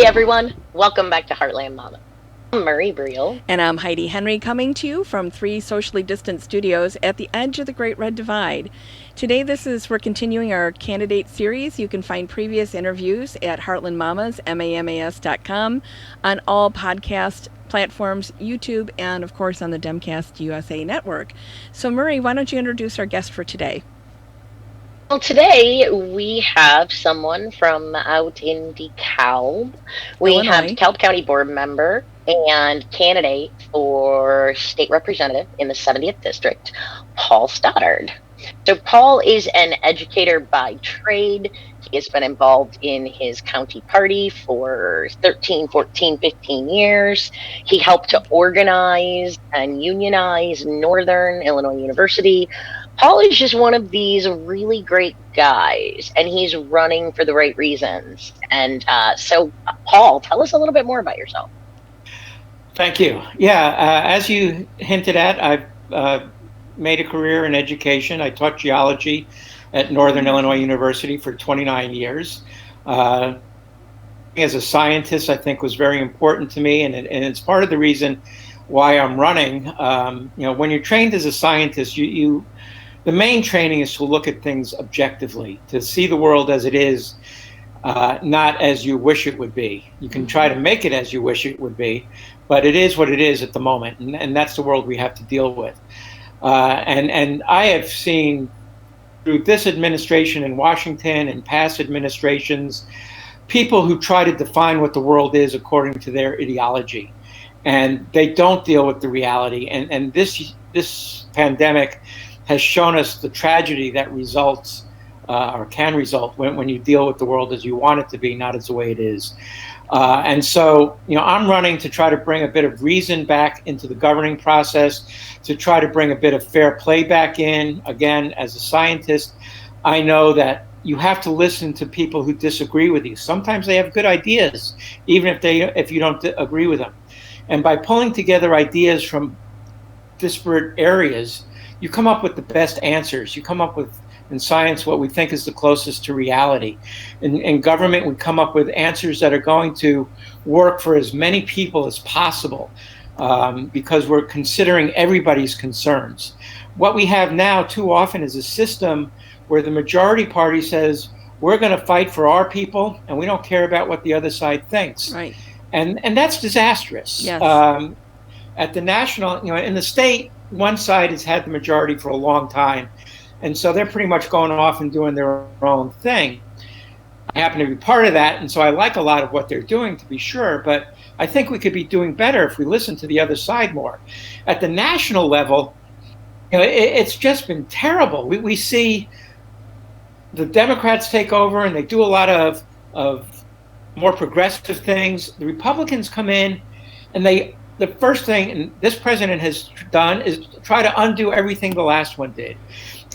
everyone. Welcome back to Heartland Mama. I'm Murray Briel. And I'm Heidi Henry, coming to you from 3 socially distant studios at the edge of the Great Red Divide. Today, we're continuing our candidate series. You can find previous interviews at Heartland Mamas, MAMAS.com, on all podcast platforms, YouTube, and of course on the Demcast USA network. So Murray, why don't you introduce our guest for today? Well, today we have someone from out in DeKalb. We Illinois. have DeKalb County board member and candidate for state representative in the 70th district, Paul Stoddard. So Paul is an educator by trade. He has been involved in his county party for 13, 14, 15 years. He helped to organize and unionize Northern Illinois University. Paul is just one of these really great guys, and he's running for the right reasons. And so, Paul, tell us a little bit more about yourself. Thank you. As you hinted at, I've made a career in education. I taught geology at Northern Illinois University for 29 years. As a scientist, I think was very important to me, and it's part of the reason why I'm running. When you're trained as a scientist, the main training is to look at things objectively, to see the world as it is, not as you wish it would be. You can try to make it as you wish it would be, but it is what it is at the moment, and that's the world we have to deal with. And I have seen through this administration in Washington and past administrations, people who try to define what the world is according to their ideology, and they don't deal with the reality. And this pandemic has shown us the tragedy that results or can result when you deal with the world as you want it to be, not as the way it is. And so, I'm running to try to bring a bit of reason back into the governing process, to try to bring a bit of fair play back in. Again, as a scientist, I know that you have to listen to people who disagree with you. Sometimes they have good ideas, even if you don't agree with them. And by pulling together ideas from disparate areas, you come up with the best answers. You come up with, in science, what we think is the closest to reality. In government, we come up with answers that are going to work for as many people as possible, because we're considering everybody's concerns. What we have now too often is a system where the majority party says, we're going to fight for our people, and we don't care about what the other side thinks. Right. And that's disastrous. Yes. At the national, in the state, one side has had the majority for a long time, and so they're pretty much going off and doing their own thing. I happen to be part of that, and so I like a lot of what they're doing, to be sure, but I think we could be doing better if we listen to the other side more. At the national level, it's just been terrible. We see the Democrats take over, and they do a lot of more progressive things. The Republicans come in, and the first thing this president has done is try to undo everything the last one did.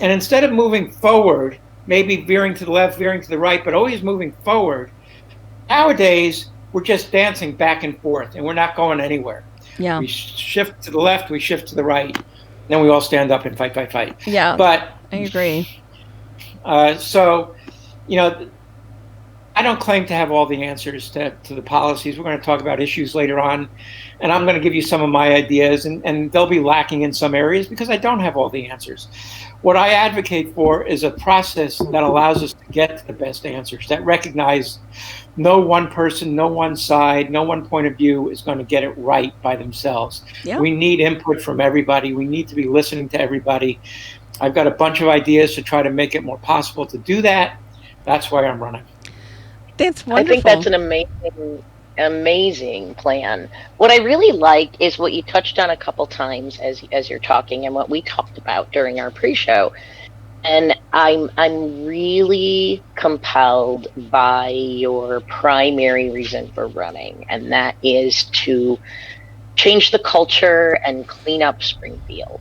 And instead of moving forward, maybe veering to the left, veering to the right, but always moving forward, nowadays we're just dancing back and forth, and we're not going anywhere. Yeah. We shift to the left, we shift to the right, then we all stand up and fight. Yeah, but I agree. So, I don't claim to have all the answers to the policies. We're going to talk about issues later on, and I'm going to give you some of my ideas, and they'll be lacking in some areas because I don't have all the answers. What I advocate for is a process that allows us to get to the best answers, that recognize no one person, no one side, no one point of view is going to get it right by themselves. Yeah. We need input from everybody. We need to be listening to everybody. I've got a bunch of ideas to try to make it more possible to do that. That's why I'm running. That's wonderful. I think that's an amazing plan. What I really like is what you touched on a couple times as you're talking, and what we talked about during our pre-show. And I'm really compelled by your primary reason for running, and that is to change the culture and clean up Springfield.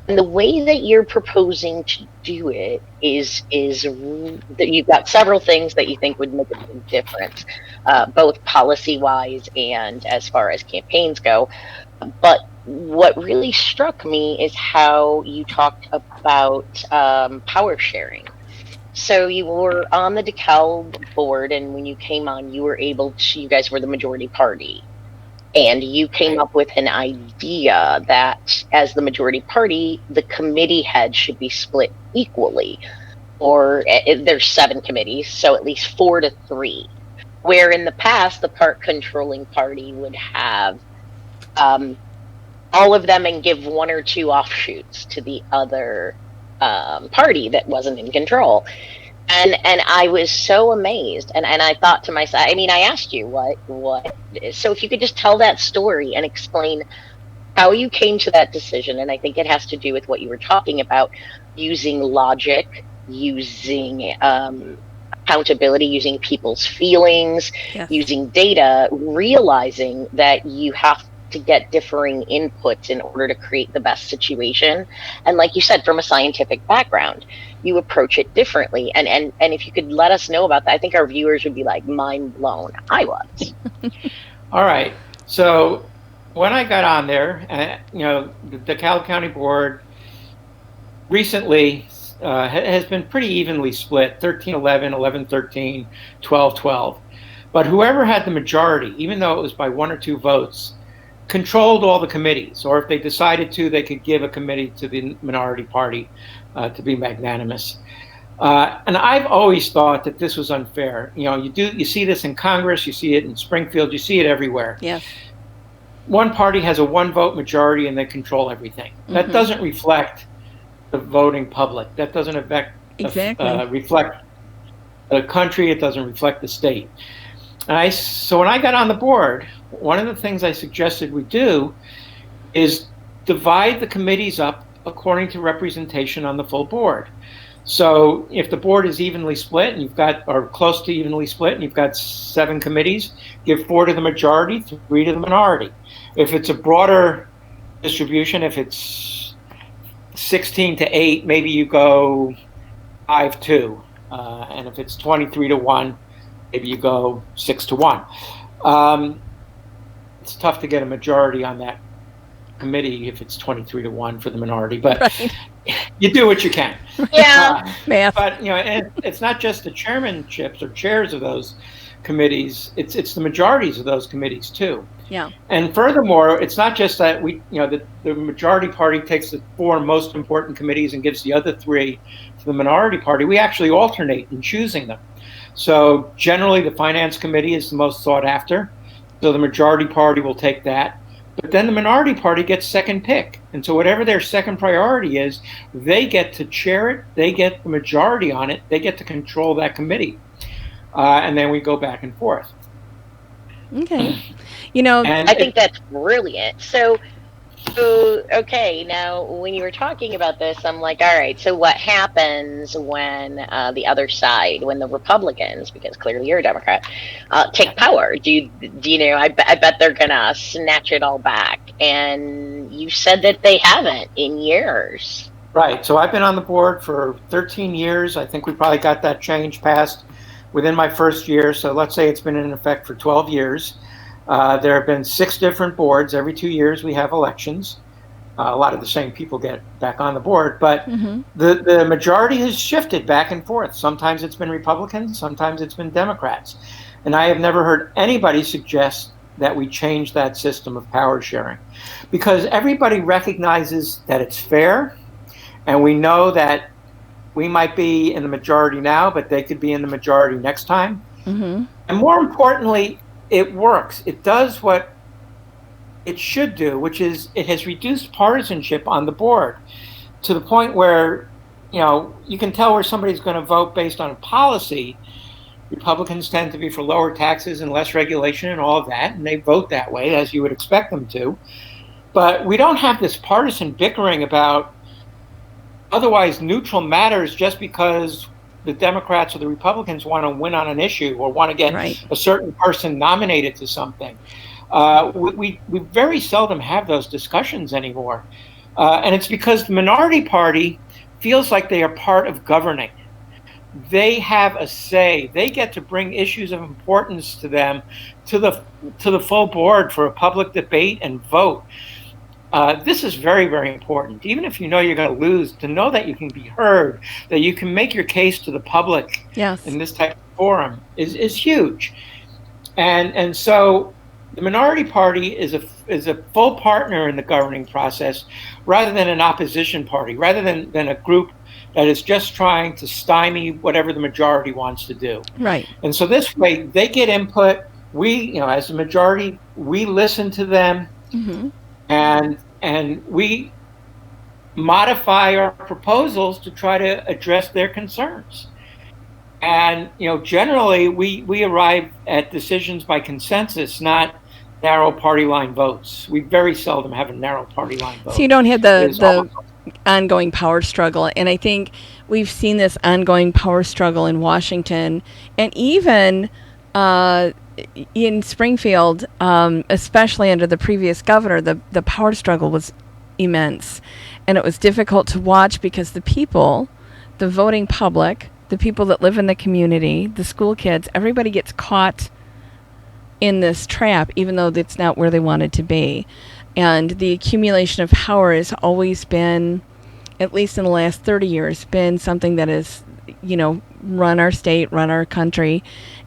And the way that you're proposing to do it is that you've got several things that you think would make a big difference, both policy-wise and as far as campaigns go. But what really struck me is how you talked about power sharing. So you were on the DeKalb board, and when you came on, you guys were the majority party. And you came up with an idea that as the majority party, the committee head should be split equally. Or there's 7 committees, so at least 4-3. Where in the past, the part controlling party would have all of them and give 1 or 2 offshoots to the other party that wasn't in control. And I was so amazed, and I thought to myself, I mean, I asked you what, so if you could just tell that story and explain how you came to that decision. And I think it has to do with what you were talking about, using logic, using accountability, using people's feelings, Yes. using data, realizing that you have to get differing inputs in order to create the best situation. And like you said, from a scientific background, you approach it differently. And if you could let us know about that, I think our viewers would be like mind blown. I was. All right. So when I got on there, the DeKalb County Board recently has been pretty evenly split, 13-11, 11-13, 12-12. But whoever had the majority, even though it was by 1 or 2 votes, controlled all the committees. Or if they decided to, they could give a committee to the minority party to be magnanimous. And I've always thought that this was unfair. You see this in Congress, you see it in Springfield, you see it everywhere. Yes. One party has a 1-vote majority and they control everything. That doesn't reflect the voting public. That doesn't reflect the country. It doesn't reflect the state. So when I got on the board, one of the things I suggested we do is divide the committees up according to representation on the full board. So if the board is evenly split and or close to evenly split, and you've got 7 committees, give 4 to the majority, 3 to the minority. If it's a broader distribution, if it's 16-8, maybe you go 5-2. And if it's 23-1, maybe you go 6-1. It's tough to get a majority on that committee if it's 23-1 for the minority, but right. You do what you can. Yeah. But and it's not just the chairmanships or chairs of those committees; it's the majorities of those committees too. Yeah. And furthermore, it's not just that the majority party takes the 4 most important committees and gives the other 3 to the minority party. We actually alternate in choosing them. So generally, the finance committee is the most sought after. So the majority party will take that. But then the minority party gets second pick. And so whatever their second priority is, they get to chair it. They get the majority on it. They get to control that committee. And then we go back and forth. Okay. I think that's brilliant. So, okay, now when you were talking about this, I'm like, all right, so what happens when the other side, when the Republicans, because clearly you're a Democrat, take power? I bet they're going to snatch it all back. And you said that they haven't in years. Right. So I've been on the board for 13 years. I think we probably got that change passed within my first year. So let's say it's been in effect for 12 years. There have been 6 different boards. Every 2 years we have elections. A lot of the same people get back on the board, but the majority has shifted back and forth. Sometimes it's been Republicans, sometimes it's been Democrats. And I have never heard anybody suggest that we change that system of power sharing, because everybody recognizes that it's fair, and we know that we might be in the majority now, but they could be in the majority next time. And more importantly, it works. It does what it should do, which is it has reduced partisanship on the board to the point where, you can tell where somebody's going to vote based on a policy. Republicans tend to be for lower taxes and less regulation and all of that, and they vote that way, as you would expect them to. But we don't have this partisan bickering about otherwise neutral matters just because the Democrats or the Republicans want to win on an issue or want to get a certain person nominated to something. We very seldom have those discussions anymore. And it's because the minority party feels like they are part of governing. They have a say. They get to bring issues of importance to them to the full board for a public debate and vote. this is very, very important. Even if you know you're going to lose, to know that you can be heard, that you can make your case to the public in this type of forum is huge. And so the minority party is a full partner in the governing process, rather than an opposition party, rather than a group that is just trying to stymie whatever the majority wants to do. Right. And so this way they get input. We, as the majority, we listen to them, and we modify our proposals to try to address their concerns. And generally we arrive at decisions by consensus, not narrow party line votes. We very seldom have a narrow party line vote. So you don't have the ongoing power struggle. And I think we've seen this ongoing power struggle in Washington, and even in Springfield, especially under the previous governor, the power struggle was immense. And it was difficult to watch because the people, the voting public, the people that live in the community, the school kids, everybody gets caught in this trap, even though it's not where they wanted to be. And the accumulation of power has always been, at least in the last 30 years, been something that has, run our state, run our country.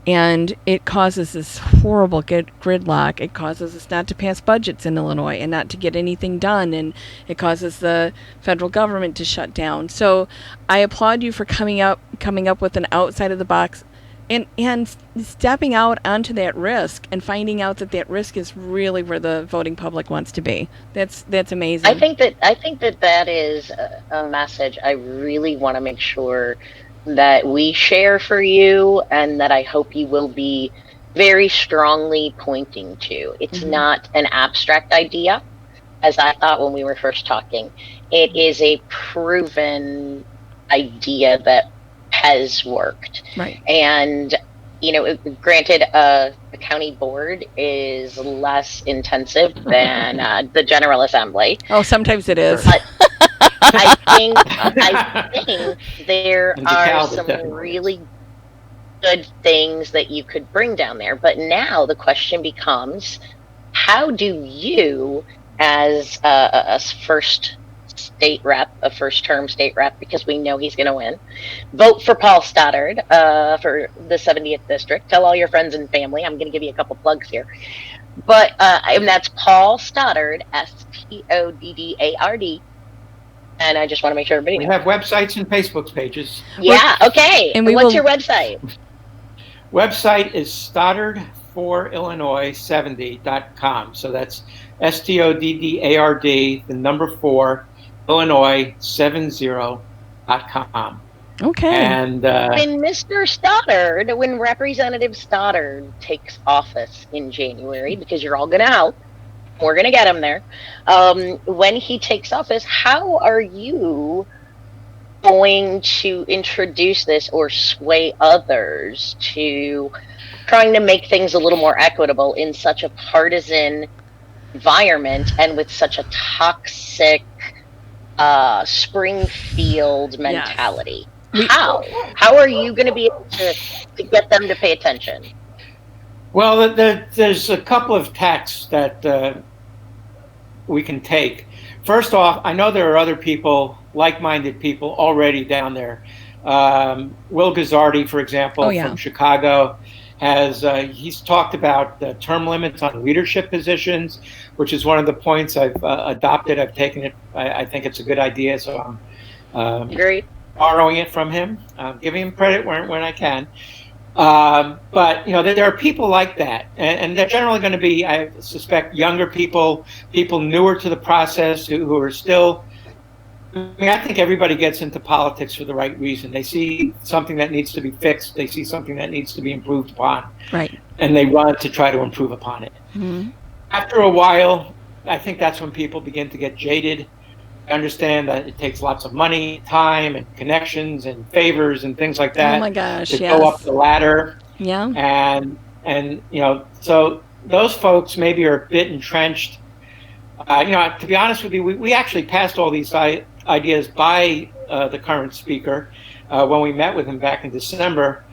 And it causes this horrible gridlock. It causes us not to pass budgets in Illinois and not to get anything done. And it causes the federal government to shut down. So I applaud you for coming up with an outside of the box and stepping out onto that risk and finding out that risk is really where the voting public wants to be. That's amazing. I think that is a message I really want to make sure that we share for you, and that I hope you will be very strongly pointing to. It's not an abstract idea, as I thought when we were first talking. It is a proven idea that has worked. Right. And, granted, a county board is less intensive than the General Assembly. Oh, sometimes it is. But I think there are some really good things that you could bring down there. But now the question becomes, how do you, as a first state rep, a first-term state rep, because we know he's going to win, vote for Paul Stoddard for the 70th district. Tell all your friends and family. I'm going to give you a couple plugs here. But and that's Paul Stoddard, Stoddard. And I just want to make sure everybody knows. We have websites and Facebook pages. Yeah, okay. And what's your website? Website is stoddard4illinois70.com. So that's STODDARD, the number 4, Illinois70.com. Okay. And when Mr. Stoddard, when Representative Stoddard takes office in January, because you're all going to help, we're going to get him there. When he takes office, how are you going to introduce this or sway others to trying to make things a little more equitable in such a partisan environment and with such a toxic Springfield mentality? Yes. How are you going to be able to get them to pay attention? Well, there's a couple of tacks that we can take. First off, I know there are other people, like-minded people, already down there. Will Gazzardi, for example, from Chicago, he's talked about term limits on leadership positions, which is one of the points I've adopted. I've taken it. I think it's a good idea, so I'm Great. Borrowing it from him, giving him credit when I can. But there are people like that, and they're generally going to be, I suspect, younger people newer to the process who are still. I think everybody gets into politics for the right reason. They see something that needs to be fixed. They see something that needs to be improved upon, right? And they run to try to improve upon it. Mm-hmm. After a while, I think that's when people begin to get jaded. I understand that it takes lots of money, time, and connections, and favors, and things like that. Oh my gosh! To go up the ladder. Yeah. And so those folks maybe are a bit entrenched. To be honest with you, we actually passed all these ideas by the current speaker when we met with him back in December.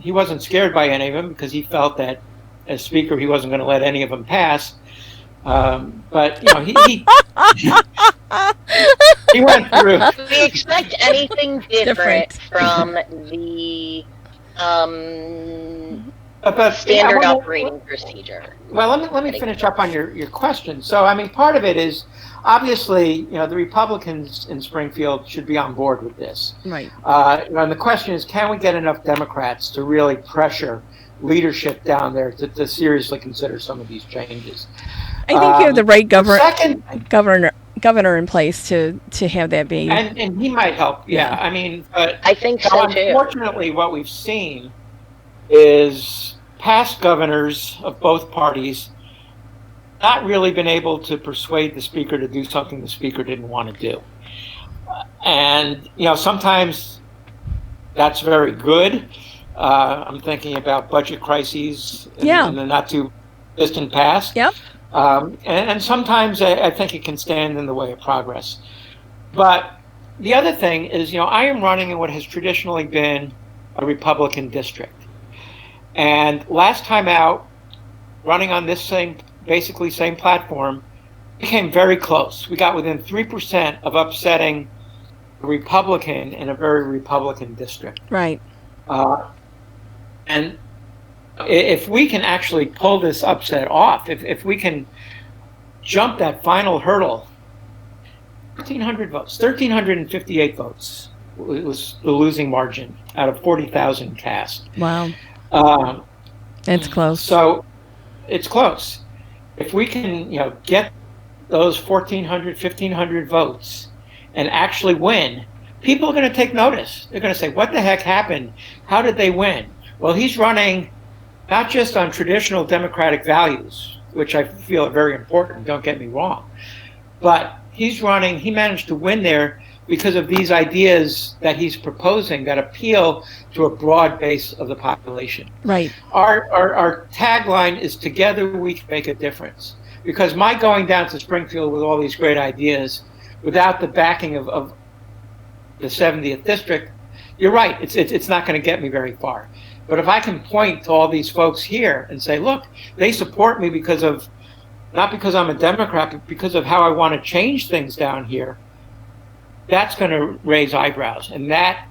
He wasn't scared by any of them because he felt that as speaker he wasn't going to let any of them pass. But he went through. Do we expect anything different Different. from the But standard operating procedure? Well, let me finish up on your question. So, I mean, part of it is obviously, the Republicans in Springfield should be on board with this. Right. And the question is, can we get enough Democrats to really pressure leadership down there to seriously consider some of these changes? I think you have the right governor in place to have that be. And he might help. Yeah. I mean, but I think so too. Unfortunately, what we've seen is past governors of both parties not really been able to persuade the speaker to do something the speaker didn't want to do. And, sometimes that's very good. I'm thinking about budget crises in the not too distant past. Yep. And sometimes I think it can stand in the way of progress. But the other thing is, I am running in what has traditionally been a Republican district. And last time out, running on this basically same platform, became very close. We got within 3% of upsetting a Republican in a very Republican district. Right. And if we can actually pull this upset off, if we can jump that final hurdle, 1,300 votes, 1,358 votes was the losing margin out of 40,000 cast. Wow. It's close. So it's close. If we can, get those 1,400, 1,500 votes and actually win, people are going to take notice. They're going to say, what the heck happened? How did they win? Well, he's running not just on traditional democratic values, which I feel are very important, don't get me wrong, but he managed to win there because of these ideas that he's proposing that appeal to a broad base of the population. Right. Our tagline is "Together we can make a difference." Because my going down to Springfield with all these great ideas, without the backing of the 70th district, you're right. It's not going to get me very far. But if I can point to all these folks here and say, look, they support me not because I'm a Democrat, but because of how I want to change things down here, that's going to raise eyebrows, and that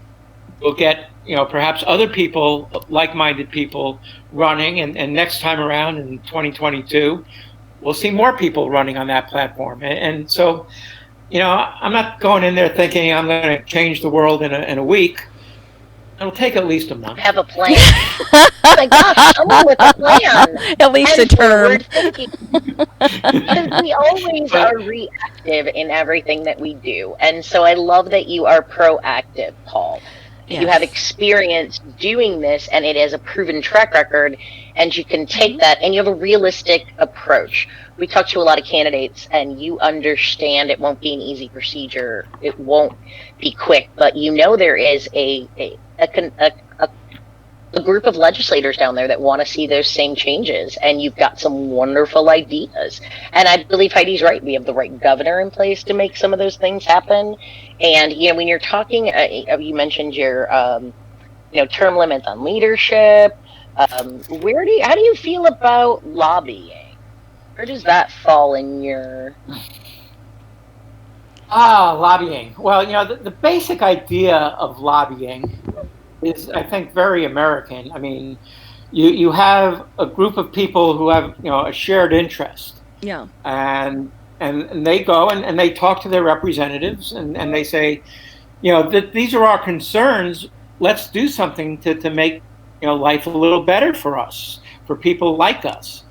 will get perhaps other people, like-minded people, running. And next time around in 2022, we'll see more people running on that platform. And so, I'm not going in there thinking I'm going to change the world in a week. It'll take at least a month. Have a plan. Oh my gosh, someone with a plan. At least a term. Because we always are reactive in everything that we do. And so I love that you are proactive, Paul. Yes. You have experience doing this, and it is a proven track record, and you can take that, and you have a realistic approach. We talk to a lot of candidates, and you understand it won't be an easy procedure. It won't be quick, but there is a group of legislators down there that want to see those same changes, and you've got some wonderful ideas. And I believe Heidi's right. We have the right governor in place to make some of those things happen. And when you're talking, you mentioned your term limits on leadership. How do you feel about lobbying? Where does that fall in your? Lobbying. Well, the basic idea of lobbying is, I think, very American. I mean, you have a group of people who have a shared interest. Yeah. And they go and they talk to their representatives and they say, that these are our concerns. Let's do something to make life a little better for us, for people like us.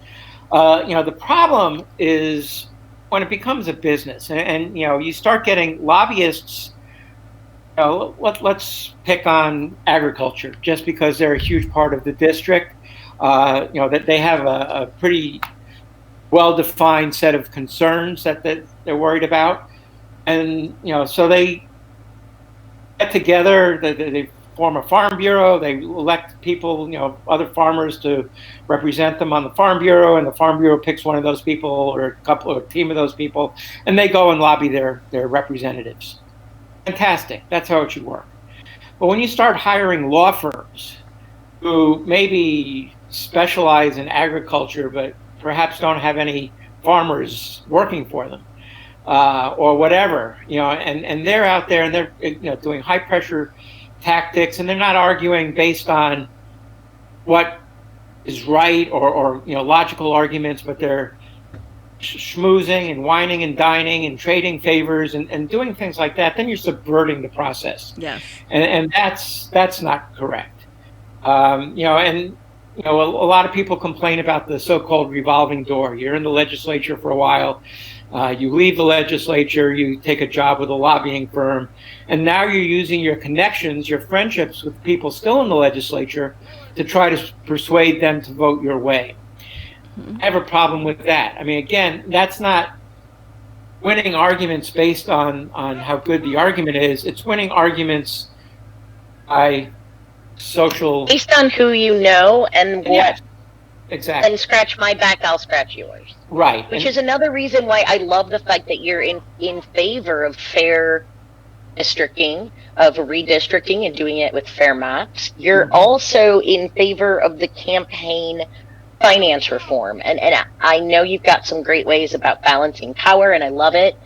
The problem is when it becomes a business and you start getting lobbyists. Let's pick on agriculture just because they're a huge part of the district. That they have a pretty well-defined set of concerns that they're worried about, and so they get together. They form a farm bureau. They elect people, other farmers to represent them on the farm bureau, and the farm bureau picks one of those people or a couple or a team of those people, and they go and lobby their representatives. Fantastic. That's how it should work. But when you start hiring law firms who maybe specialize in agriculture but perhaps don't have any farmers working for them, or whatever, and they're out there and they're doing high pressure tactics, and they're not arguing based on what is right or logical arguments, but they're schmoozing and whining and dining and trading favors and doing things like that. Then you're subverting the process. Yes. And that's not correct. A lot of people complain about the so-called revolving door. You're in the legislature for a while, you leave the legislature, you take a job with a lobbying firm, and now you're using your connections, your friendships with people still in the legislature to try to persuade them to vote your way. I have a problem with that. I mean, again, that's not winning arguments based on how good the argument is. It's winning arguments by social... Based on who you know and what... Yes, exactly. And scratch my back, I'll scratch yours. Right. Which is another reason why I love the fact that you're in favor of fair districting, of redistricting and doing it with fair maps. You're also in favor of the campaign finance reform. And I know you've got some great ways about balancing power, and I love it.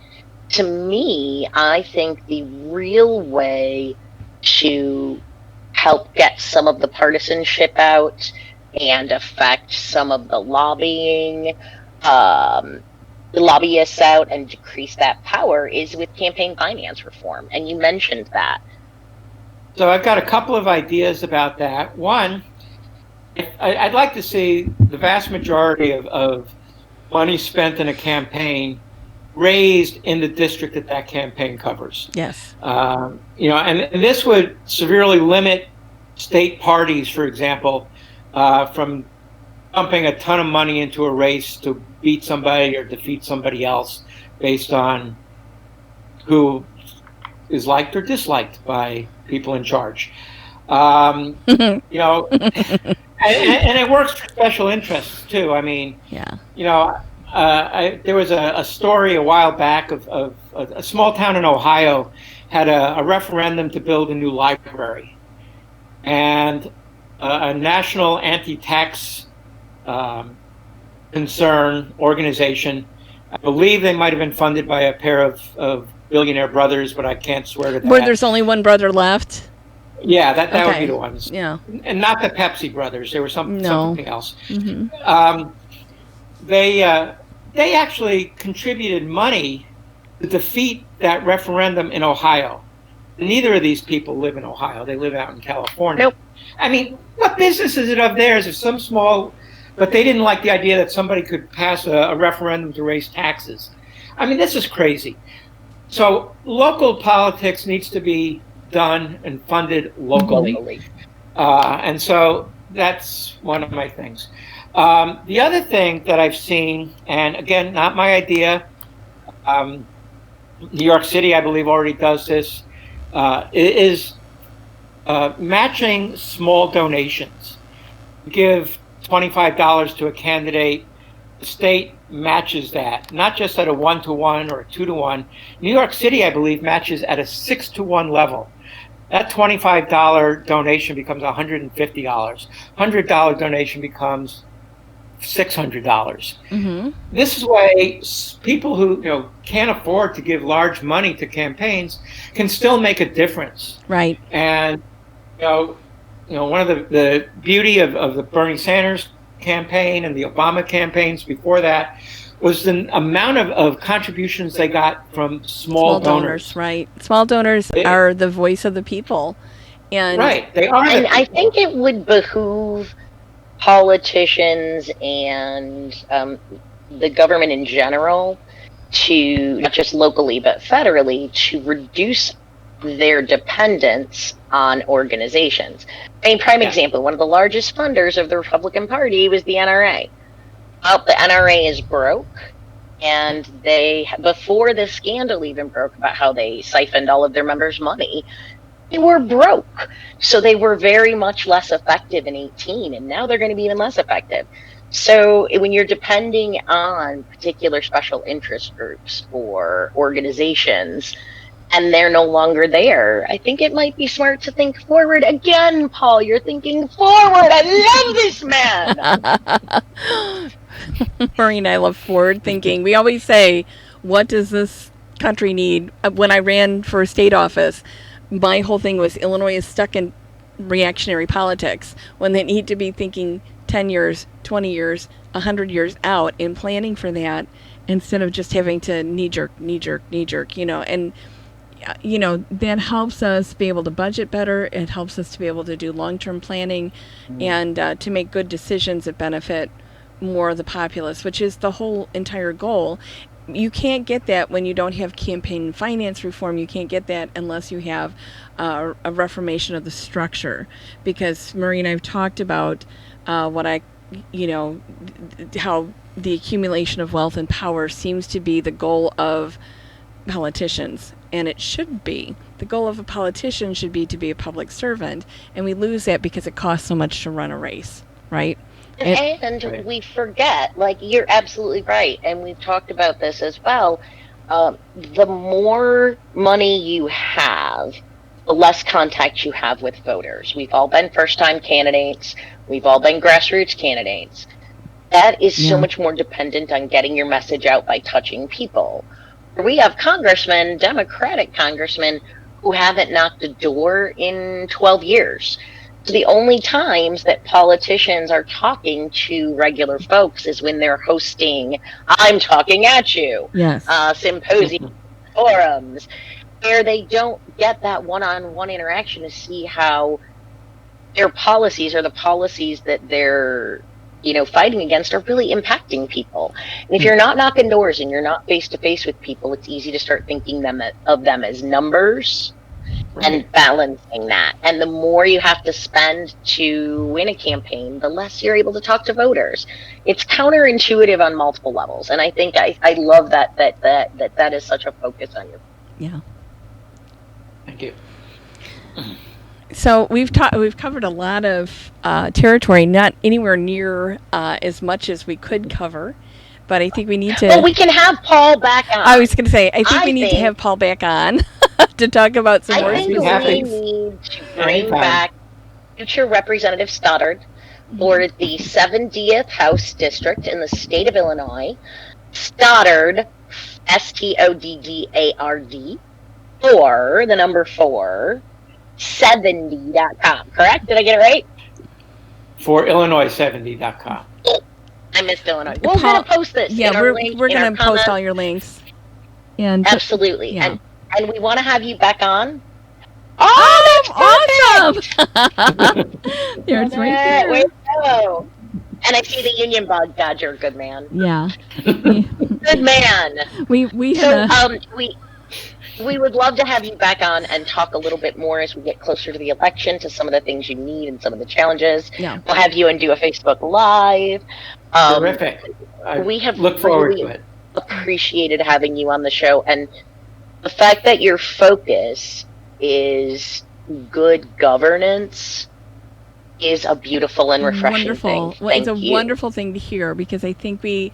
To me, I think the real way to help get some of the partisanship out and affect some of the lobbying, the lobbyists out, and decrease that power is with campaign finance reform. And you mentioned that. So I've got a couple of ideas about that. One, I'd like to see the vast majority of money spent in a campaign raised in the district that campaign covers. Yes. And this would severely limit state parties, for example, from dumping a ton of money into a race to beat somebody or defeat somebody else based on who is liked or disliked by people in charge. And it works for special interests too. I mean, yeah. There was a story a while back of a small town in Ohio had a referendum to build a new library, and a national anti-tax concern organization. I believe they might have been funded by a pair of billionaire brothers, but I can't swear to that. Where there's only one brother left? Yeah, that would be the ones. Yeah. And not the Pepsi brothers. There was something else. Mm-hmm. They actually contributed money to defeat that referendum in Ohio. Neither of these people live in Ohio. They live out in California. Nope. I mean, what business is it of theirs if some small... But they didn't like the idea that somebody could pass a referendum to raise taxes. I mean, this is crazy. So local politics needs to be done and funded locally. And so that's one of my things. The other thing that I've seen, and again, not my idea, New York City, I believe, already does this, is matching small donations. Give $25 to a candidate, the state matches that, not just at a 1-to-1 or a 2-to-1. New York City, I believe, matches at a 6-to-1 level. That $25 donation becomes $150. $100 donation becomes $600. Mm-hmm. This is why people who can't afford to give large money to campaigns can still make a difference. Right. And one of the beauty of the Bernie Sanders campaign and the Obama campaigns before that was the amount of contributions they got from small donors. Right. Small donors are the voice of the people. And right. They are. And I think it would behoove politicians and the government in general to, not just locally but federally, to reduce their dependence on organizations. I mean, prime example, one of the largest funders of the Republican Party was the NRA. Well, the NRA is broke, and before the scandal even broke about how they siphoned all of their members' money, they were broke. So they were very much less effective in 2018, and now they're going to be even less effective. So when you're depending on particular special interest groups or organizations, and they're no longer there, I think it might be smart to think forward. Again, Paul, you're thinking forward. I love this man. Marie and I love forward thinking. We always say, what does this country need? When I ran for state office, my whole thing was Illinois is stuck in reactionary politics when they need to be thinking 10 years, 20 years, 100 years out in planning for that instead of just having to knee jerk, and that helps us be able to budget better. It helps us to be able to do long-term planning and to make good decisions that benefit more of the populace, which is the whole entire goal. You can't get that when you don't have campaign finance reform. You can't get that unless you have a reformation of the structure. Because Marie and I have talked about how the accumulation of wealth and power seems to be the goal of politicians, and it should be. The goal of a politician should be to be a public servant, and we lose that because it costs so much to run a race, right? And we forget, like, you're absolutely right, and we've talked about this as well. The more money you have, the less contact you have with voters. We've all been first-time candidates. We've all been grassroots candidates. That is so much more dependent on getting your message out by touching people. We have congressmen, Democratic congressmen, who haven't knocked a door in 12 years. So the only times that politicians are talking to regular folks is when they're hosting I'm Talking at You, symposium forums, where they don't get that one-on-one interaction to see how their policies or the policies that they're fighting against are really impacting people. And if you're not knocking doors and you're not face-to-face with people, it's easy to start thinking of them as numbers. Right. And balancing that. And the more you have to spend to win a campaign, the less you're able to talk to voters. It's counterintuitive on multiple levels. And I think I love that is such a focus on your. Yeah. Thank you. So we've covered a lot of territory, not anywhere near as much as we could cover. But I think we need to. Well, we can have Paul back on. I was going to say, I think we need to have Paul back on to talk about some more specifics. I think we need to bring back future Representative Stoddard for the 70th House District in the state of Illinois. Stoddard, Stoddard, for the number 4, 70.com. Correct? Did I get it right? For Illinois70.com. I missed Illinois. We're going to post this. Yeah, we're going to post all your links. And absolutely. Yeah. And we want to have you back on. Oh, that's awesome! There's right there. Way to go. And I see the Union Bug Dodger. Good man. Yeah. Good man. We would love to have you back on and talk a little bit more as we get closer to the election, to some of the things you need and some of the challenges. Yeah. We'll have you and do a Facebook Live. Terrific. We have look forward to it. Appreciated having you on the show, and the fact that your focus is good governance is a beautiful and refreshing thing. Well, it's a wonderful thing to hear, because I think we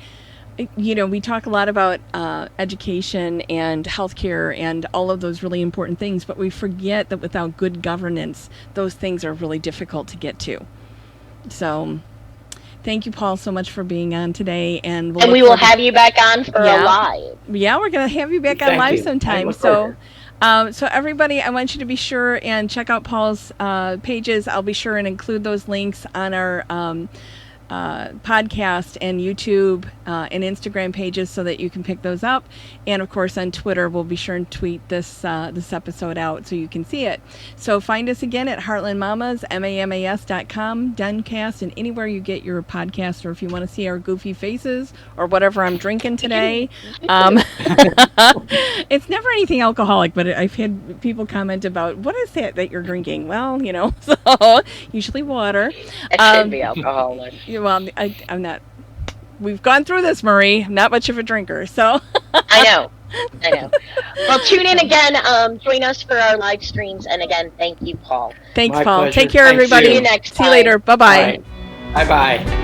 talk a lot about education and healthcare and all of those really important things, but we forget that without good governance, those things are really difficult to get to. So thank you, Paul, so much for being on today. And we will have you back on for a live. Yeah, we're going to have you back on live sometime. So everybody, I want you to be sure and check out Paul's pages. I'll be sure and include those links on our podcast and YouTube and Instagram pages so that you can pick those up. And of course on Twitter, we'll be sure and tweet this episode out so you can see it. So find us again at Heartland Mamas, MAMAS.com, Duncast, and anywhere you get your podcast, or if you want to see our goofy faces or whatever I'm drinking today. It's never anything alcoholic, but I've had people comment about, what is that you're drinking? Well, so usually water. It should be alcoholic. Well, I'm not. We've gone through this, Marie. I'm not much of a drinker, so. I know. Well, tune in again. Join us for our live streams. And again, thank you, Paul. Thanks, My Paul. pleasure. Take care, everybody. See you next time. See you later. Bye-bye. Bye-bye.